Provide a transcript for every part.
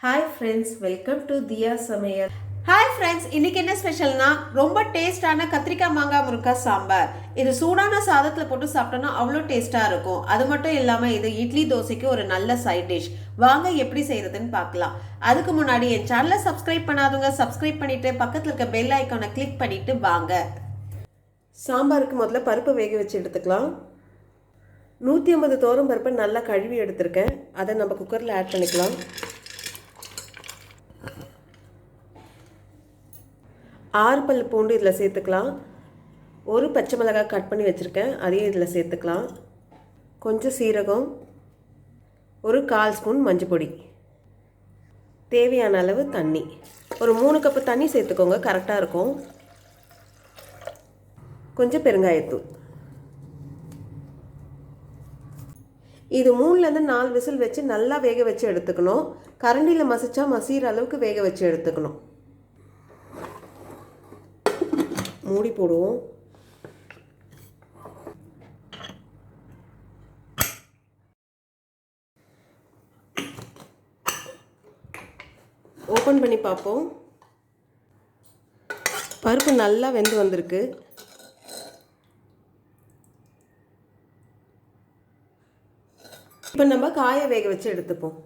Hi friends, welcome to Diya Samayal. Hi friends, இன்னைக்கு என்ன ஸ்பெஷல்னா ரொம்ப டேஸ்டான கத்திரிக்காய் மாங்காய் முருங்கைக்காய் சாம்பார். இது சூடான சாதத்துல போட்டு சாப்பிட்டோம்னா அவ்வளோ டேஸ்டா இருக்கும். அது மட்டும் இல்லாம இது இட்லி தோசைக்கு ஒரு நல்ல சைட் டிஷ். வாங்க எப்படி செய்யறதுன்னு பார்க்கலாம். அதுக்கு முன்னாடி என் சேனலை சப்ஸ்கிரைப் பண்ணாதவங்க சப்ஸ்கிரைப் பண்ணிட்டு பக்கத்துல இருக்க பெல் ஐக்கானை கிளிக் பண்ணிட்டு வாங்க. சாம்பாருக்கு முதல்ல பருப்பு வேக வச்சு எடுத்துக்கலாம். 150 தோரம் பருப்பை நல்லா கழுவி எடுத்திருக்கேன். அதை நம்ம குக்கரில் ஆட் பண்ணிக்கலாம். 6 பல் பூண்டு இதில் சேர்த்துக்கலாம். ஒரு பச்சை மிளகாய் கட் பண்ணி வச்சுருக்கேன், அதையும் இதில் சேர்த்துக்கலாம். கொஞ்சம் சீரகம், ஒரு 1/4 ஸ்பூன் மஞ்சள் பொடி, தேவையான அளவு தண்ணி. ஒரு 3 கப்பு தண்ணி சேர்த்துக்கோங்க, கரெக்டாக இருக்கும். கொஞ்சம் பெருங்காயத்தூள். இது 3லேருந்து 4 விசில் வச்சு நல்லா வேக வச்சு எடுத்துக்கணும். கரண்டியில் மசிச்சா மசிகிற அளவுக்கு வேக வச்சு எடுத்துக்கணும். மூடி போடுவோம். ஓப்பன் பண்ணி பார்ப்போம். பருப்பு நல்லா வெந்து வந்திருக்கு. இப்போ நம்ம காயை வேக வச்சு எடுத்துப்போம்.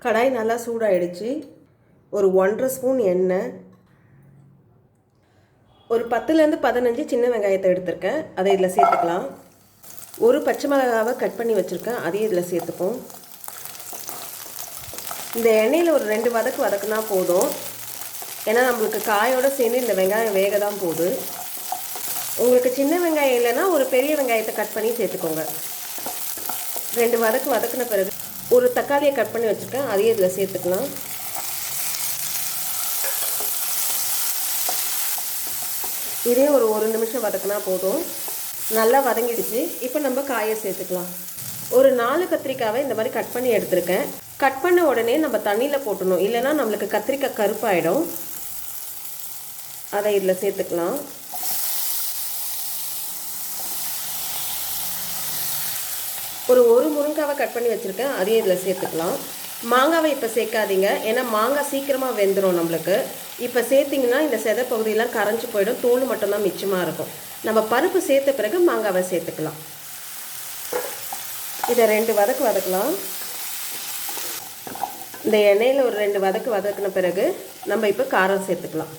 கடாய் நல்லா சூடாயிடுச்சு. ஒரு 1.5 ஸ்பூன் எண்ணெய், ஒரு 10லேருந்து 15 சின்ன வெங்காயத்தை எடுத்திருக்கேன், அதை இதில் சேர்த்துக்கலாம். ஒரு பச்சை மிளகாவை கட் பண்ணி வச்சுருக்கேன், அதையும் இதில் சேர்த்துப்போம். இந்த எண்ணெயில் ஒரு 2 வதக்கு வதக்குனா போதும். ஏன்னா நம்மளுக்கு காயோடு சேர்ந்து இந்த வெங்காயம் வேக தான் போகுது. உங்களுக்கு சின்ன வெங்காயம் இல்லைன்னா ஒரு பெரிய வெங்காயத்தை கட் பண்ணி சேர்த்துக்கோங்க. 2 வதக்கு வதக்குன பிறகு ஒரு தக்காளியை கட் பண்ணி வச்சுருக்கேன், அதையும் இதில் சேர்த்துக்கலாம். இதே ஒரு 1 நிமிஷம் வதக்குனா போதும். நல்லா வதங்கிடுச்சு. இப்போ நம்ம காயை சேர்த்துக்கலாம். ஒரு 4 கத்திரிக்காவை இந்த மாதிரி கட் பண்ணி எடுத்திருக்கேன். கட் பண்ண உடனே நம்ம தண்ணியில் போட்டணும், இல்லைன்னா நம்மளுக்கு கத்திரிக்காய் கருப்பாயிடும். அதை இதில் சேர்த்துக்கலாம். ஒரு முருங்காவை கட் பண்ணி வச்சுருக்கேன், அதையும் இதில் சேர்த்துக்கலாம். மாங்காவை இப்போ சேர்க்காதீங்க, ஏன்னா மாங்காய் சீக்கிரமாக வெந்துடும் நம்மளுக்கு. இப்போ சேர்த்திங்கன்னா இந்த செதை பகுதியெல்லாம் கரைஞ்சி போயிடும், தோல் மட்டும்தான் மிச்சமாக இருக்கும். நம்ம பருப்பு சேர்த்த பிறகு மாங்காவை சேர்த்துக்கலாம். இதை 2 வதக்கு வதக்கலாம். இந்த எண்ணெயில் ஒரு 2 வதக்கு வதக்கின பிறகு நம்ம இப்போ காரம் சேர்த்துக்கலாம்.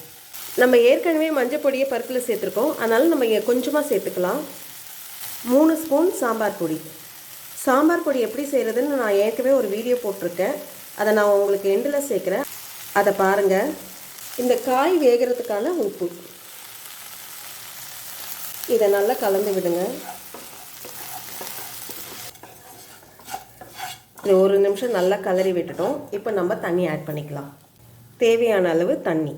நம்ம ஏற்கனவே மஞ்சள் பொடியை பருப்பில் சேர்த்துருக்கோம், அதனால் நம்ம இங்கே கொஞ்சமாக சேர்த்துக்கலாம். 3 ஸ்பூன் சாம்பார் பொடி. சாம்பார் பொடி எப்படி செய்கிறதுன்னு நான் ஏற்கனவே ஒரு வீடியோ போட்டிருக்கேன், அதை நான் உங்களுக்கு எண்டில் சேர்க்குறேன், அதை பாருங்கள். இந்த காய் வேகிறதுக்கான உப்பு, இதை நல்லா கலந்து விடுங்க. இது 1 நிமிஷம் நல்லா கலரி விட்டுட்டோம். இப்போ நம்ம தண்ணி ஆட் பண்ணிக்கலாம். தேவையான அளவு தண்ணி.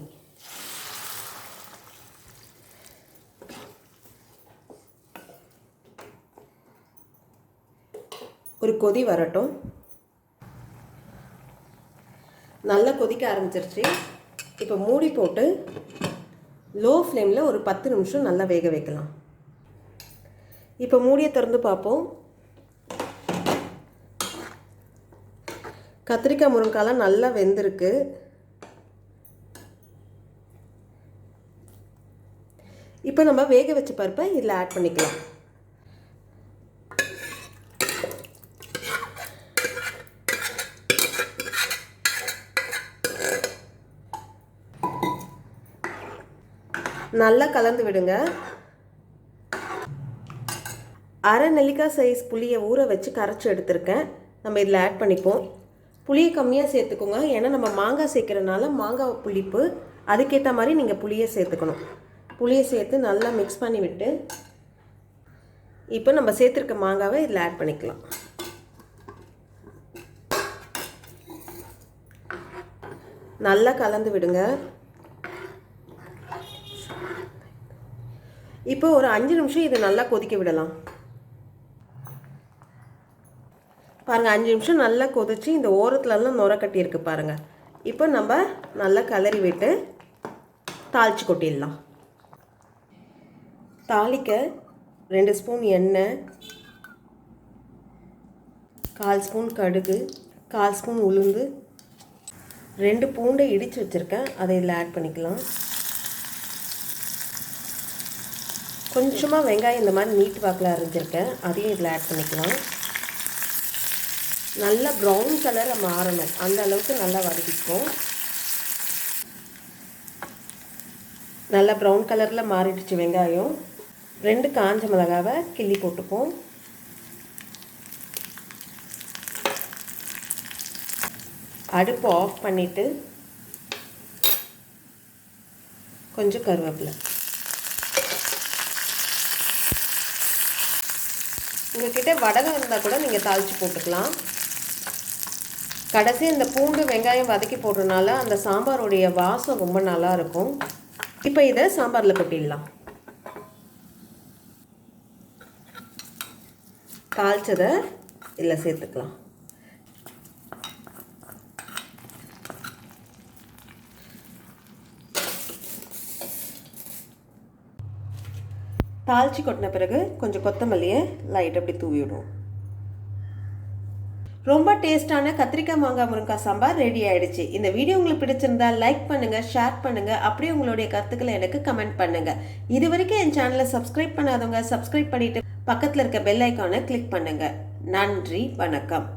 ஒரு கொதி வரட்டும். நல்லா கொதிக்க ஆரம்பிச்சிருச்சு. இப்போ மூடி போட்டு லோ ஃப்ளேமில் ஒரு 10 நிமிஷம் நல்லா வேக வைக்கலாம். இப்போ மூடியை திறந்து பார்ப்போம். கத்திரிக்காய் முருங்காலாம் நல்லா வெந்திருக்கு. இப்போ நம்ம வேக வச்ச பருப்பை இதில் ஆட் பண்ணிக்கலாம். நல்லா கலந்து விடுங்க. அரை நெல்லிக்காய் சைஸ் புளியை ஊற வச்சு கரைச்சி எடுத்திருக்கேன், நம்ம இதில் ஆட் பண்ணிப்போம். புளியை கம்மியாக சேர்த்துக்கோங்க, ஏன்னா நம்ம மாங்காய் சேர்க்குறனால மாங்காய் புளிப்பு, அதுக்கேற்ற மாதிரி நீங்கள் புளியை சேர்த்துக்கணும். புளியை சேர்த்து நல்லா மிக்ஸ் பண்ணி விட்டு இப்போ நம்ம சேர்த்துருக்க மாங்காவை இதில் ஆட் பண்ணிக்கலாம். நல்லா கலந்து விடுங்க. இப்போ ஒரு 5 நிமிஷம் இதை நல்லா கொதிக்க விடலாம். பாருங்கள், 5 நிமிஷம் நல்லா கொதிச்சு இந்த ஓரத்துலலாம் நுர கட்டி இருக்கு பாருங்கள். இப்போ நம்ம நல்லா கலரி விட்டு தாளித்து கொட்டிடலாம். தாளிக்க 2 ஸ்பூன் எண்ணெய், 1/4 ஸ்பூன் கடுகு, 1/4 ஸ்பூன் உளுந்து, 2 பூண்டை இடித்து வச்சுருக்கேன், அதை இதில் ஆட் பண்ணிக்கலாம். கொஞ்சமாக வெங்காயம் இந்த மாதிரி நீட் வாக்கில் அரைஞ்சிருக்கேன், அதையும் இதில் ஆட் பண்ணிக்கலாம். நல்லா ப்ரௌன் கலரில் மாறணும், அந்த அளவுக்கு நல்லா வதக்கிப்போம். நல்லா ப்ரௌன் கலரில் மாறிடுச்சு வெங்காயம். 2 காஞ்ச மிளகாவை கிள்ளி போட்டுப்போம். அடுப்பு ஆஃப் பண்ணிவிட்டு கொஞ்சம் கருவேப்பிலை. உங்கள்கிட்ட வடகம் இருந்தால் கூட நீங்கள் தாளித்து போட்டுக்கலாம். கடைசி இந்த பூண்டு வெங்காயம் வதக்கி போடுறதுனால அந்த சாம்பாருடைய வாசம் ரொம்ப நல்லா இருக்கும். இப்போ இதை சாம்பாரில் கொட்டிடலாம். தாளிச்சதை இதில் சேர்த்துக்கலாம். தாளித்து கொட்டின பிறகு கொஞ்சம் கொத்தமல்லியை லைட் அப்படி தூவி விடுவோம். ரொம்ப டேஸ்டான கத்திரிக்காய் மாங்காய் முருங்கைக்காய் சாம்பார் ரெடி ஆயிடுச்சு. இந்த வீடியோ உங்களுக்கு பிடிச்சிருந்தா லைக் பண்ணுங்க, ஷேர் பண்ணுங்க, அப்படியே உங்களுடைய கருத்துக்களை எனக்கு கமெண்ட் பண்ணுங்க. இது வரைக்கும் என் சேனலை சப்ஸ்கிரைப் பண்ணாதவங்க சப்ஸ்கிரைப் பண்ணிட்டு பக்கத்தில் இருக்க பெல் ஐக்கானை கிளிக் பண்ணுங்க. நன்றி, வணக்கம்.